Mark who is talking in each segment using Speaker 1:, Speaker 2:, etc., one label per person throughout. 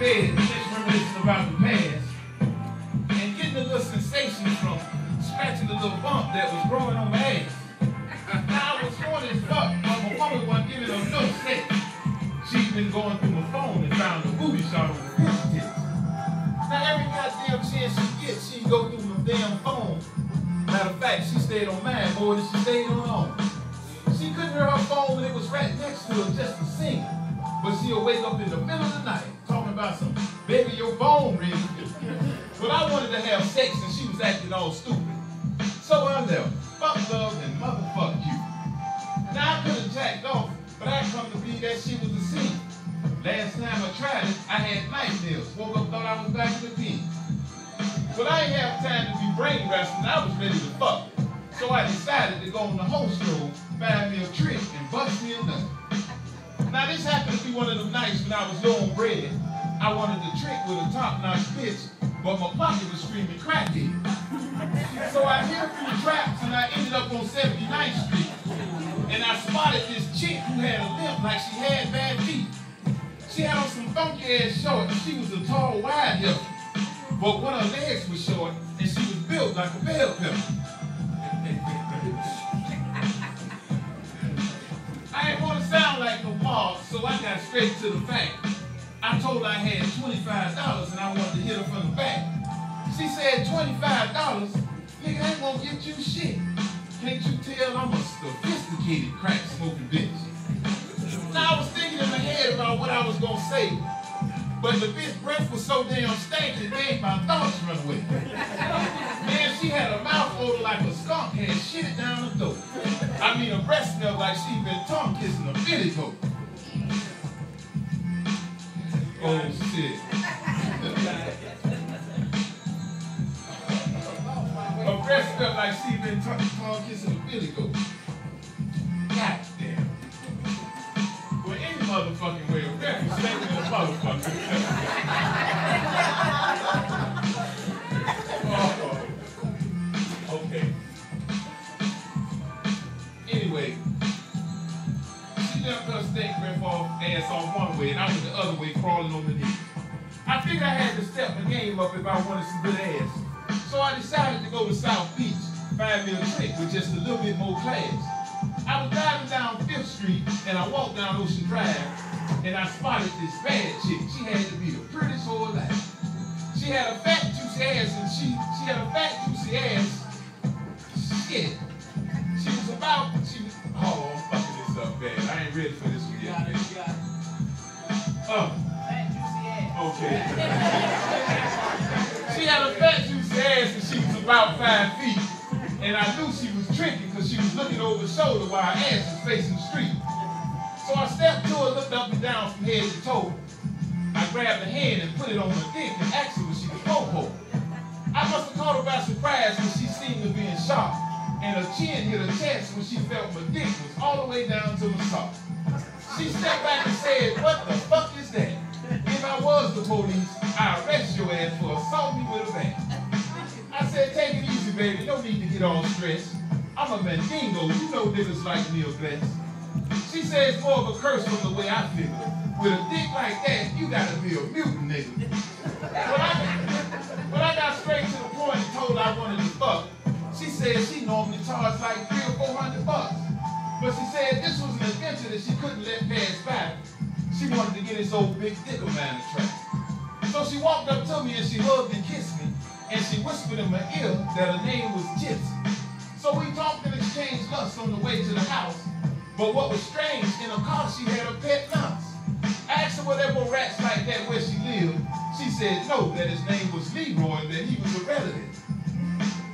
Speaker 1: bed, just reminiscing about the past, and getting a little sensation from scratching the little bump that was growing on my ass. Now I was horny as fuck, but my woman wasn't giving her no sex. She'd been going through my phone and found a booby shot on the fish tips. Now every goddamn chance she gets, she'd go through my damn phone. Matter of fact, she stayed on mine more than she stayed on her own. She couldn't hear her phone when it was right next to her just to sing. But she'll wake up in the middle of the night talking about some, baby, your phone ring. But I wanted to have sex and she was acting all stupid. So I left. Fuck love and motherfuck you. Now I could have jacked off, but I come to be that shit was a sin. Last time I tried it, I had night nails. Woke up, thought I was back in the pen. But I ain't have time to be brain wrestling. I was ready to fuck. So I decided to go on the host road, find me a trick, and bust me a nut. Now this happened to be one of them nights when I was low on bread. I wanted the trick with a top-notch bitch, but my pocket was screaming crackhead. So I hid through traps and I ended up on 79th Street. And I spotted this chick who had a limp like she had bad feet. She had on some funky ass shorts and she was a tall, wide hip. But one of her legs was short and she was built like a bell pepper. I didn't want to sound like no mob, so I got straight to the fact. I told her I had $25 and I wanted to hit her from the back. She said, $25? Nigga, that won't get you shit. Can't you tell I'm a sophisticated crack smoking bitch? Now I was thinking in my head about what I was gonna say, but the bitch breath was so damn stank it made my thoughts run away. Man, she had a mouth odor like a skunk had shit it down the throat. I mean, her breath smelled like she'd been tongue kissing a billy goat. Oh shit. Her breath smelled like she'd been tongue kissing a billy goat. God damn. Well, any motherfucking way, her breath was stinking in a motherfucker. Okay. Anyway, she left her stink breath ass off one way, and I went the other way, crawling on the knee. I figured I had to step my game up if I wanted some good ass. So I decided to go to South Beach, find me a trick with just a little bit more class. I was driving down 5th Street, and I walked down Ocean Drive, and I spotted this bad chick. She had to be the prettiest whore alive. She had a fat, juicy ass, and she had a fat, juicy ass. Shit. She was, oh, I'm fucking this up bad. I ain't ready for this one yet. You got it. Fat, juicy ass. Okay. She had a fat, juicy ass, and she was about 5 feet. And I knew she was tricking because she was looking over her shoulder while her ass was facing the street. So I stepped to her, looked up and down from head to toe. I grabbed her hand and put it on her dick and asked her if she could po-po. I must have caught her by surprise when she seemed to be in shock. And her chin hit her chest when she felt my dick was all the way down to my sock. She stepped back and said, what the fuck is that? If I was the police, I'd arrest your ass for assaulting me with a bat. I said, take it easy, baby. No need to get all stressed. I'm a mandingo. You know niggas like me a best. She said it's more of a curse from the way I feel. With a dick like that, you gotta be a mutant nigga. When I got straight to the point and told her I wanted to fuck, she said she normally charged like $300 or $400. But she said this was an adventure that she couldn't let pass by. She wanted to get this old big dick of mine to try. So she walked up to me and she hugged and kissed me. And she whispered in my ear that her name was Gypsy. So we talked and exchanged lust on the way to the house. But what was strange, in her car she had a pet mouse. I asked her were there more rats like that where she lived. She said no, that his name was Leroy and that he was a relative.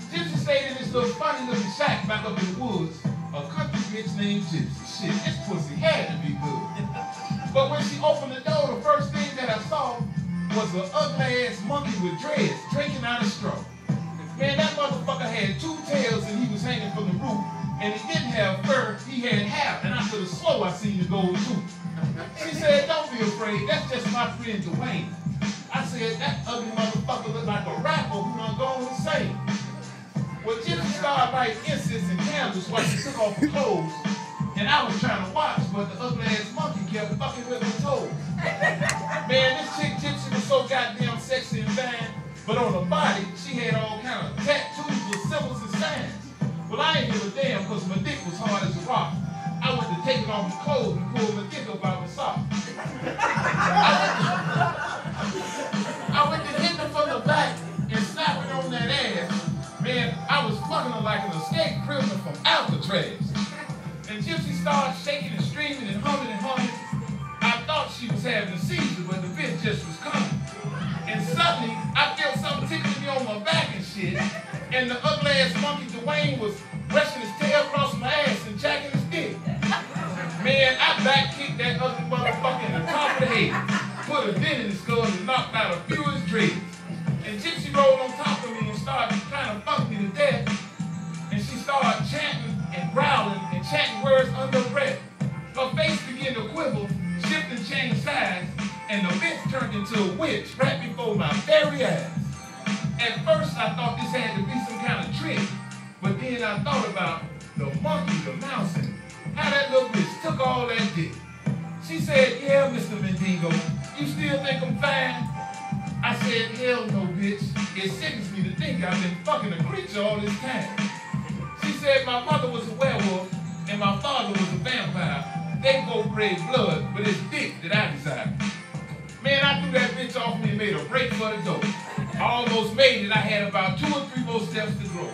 Speaker 1: Gypsy stayed in this little funny little shack back up in the woods. A country bitch named Gypsy. Shit, this pussy had to be good. But when she opened the door, the first thing that I saw was an ugly-ass monkey with dreads drinking out a straw. Man, that motherfucker had 2 tails and he was hanging from the roof, and he didn't have fur, he had hair, and I could have swore I seen the gold tooth. She said, don't be afraid, that's just my friend Dwayne. I said, that ugly motherfucker looked like a rapper who done gone insane. Well, Gypsy started lighting incense and candles while she took off her clothes, and I was trying to watch, but the ugly-ass monkey kept fucking with my toes. Man, this chick Gypsy was goddamn sexy and fine, but on her body, she had all kind of tattoos with symbols and signs. Well, I ain't give a damn because my dick was hard as a rock. I went to take it off my clothes and pull my dick up out my sock. I went to hit her from the back and slap it on that ass. Man, I was fucking her like an escaped prisoner from Alcatraz. And Gypsy started shaking and screaming and humming and humming. I thought she was having a seizure, but the bitch just was coming. And suddenly, I felt something tickling me on my back and shit. And the ugly ass monkey Dwayne was brushing his tail across my ass and jacking his dick. Man, I back kicked that ugly motherfucker in the top of the head, put a dent in his skull and knocked out a few of his dreads. And Gypsy rolled on top of me and started trying to fuck me to death. And she started chanting and growling and chanting words under her breath. Her face began to quiver, shift and change size, and the bitch turned into a witch right before my very eyes. At first, I thought this had to be some kind of trick, but then I thought about the monkey, the mouse, and how that little bitch took all that dick. She said, yeah, Mr. Mendigo, you still think I'm fine? I said, hell no, bitch. It sickens me to think I've been fucking a creature all this time. She said my mother was a werewolf and my father was a vampire. They both crave blood, but it's dick that I desire. Man, I threw that bitch off me and made a break for the door. I almost made it. I had about 2 or 3 more steps to grow.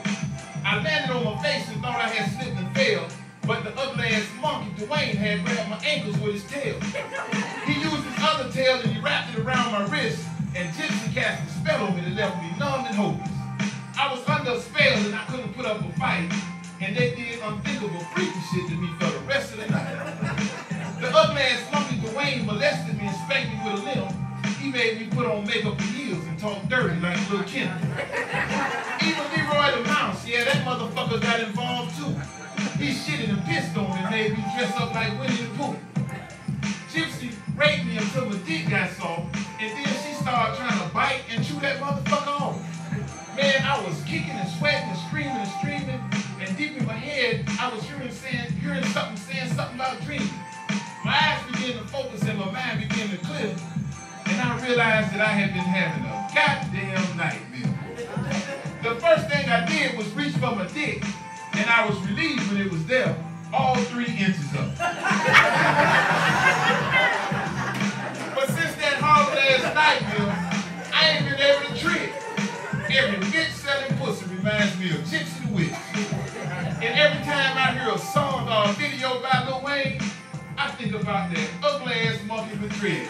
Speaker 1: I landed on my face and thought I had slipped and fell, but the ugly ass monkey Dwayne had grabbed my ankles with his tail. He used his other tail and he wrapped it around my wrist, and Gypsy cast a spell on me that left me numb and hopeless. I was under a spell and I couldn't put up a fight, and they did unthinkable freaky shit to me for the rest of the night. The ugly ass monkey Dwayne molested me and spanked me with a limb. He made me put on makeup and heels and talk dirty like little Kenny. Even Leroy the mouse, yeah, that motherfucker got involved too. He shitted and pissed on me and made me dress up like Winnie the Pooh. Gypsy raped me until my dick got soft, and then she started trying to bite and chew that motherfucker off. Man, I was kicking and sweating and screaming, and deep in my head, I was hearing something saying something about dreaming. My eyes began to focus and my mind began to clear, and I realized that I had been having a goddamn nightmare. The first thing I did was reach for my dick, and I was relieved when it was there, all 3 inches up. But since that horrible ass nightmare, I ain't been able to trick. Every bitch selling pussy reminds me of Gypsy the Witch. And every time I hear a song or a video by Lil Wayne, I think about that ugly ass monkey with dreads.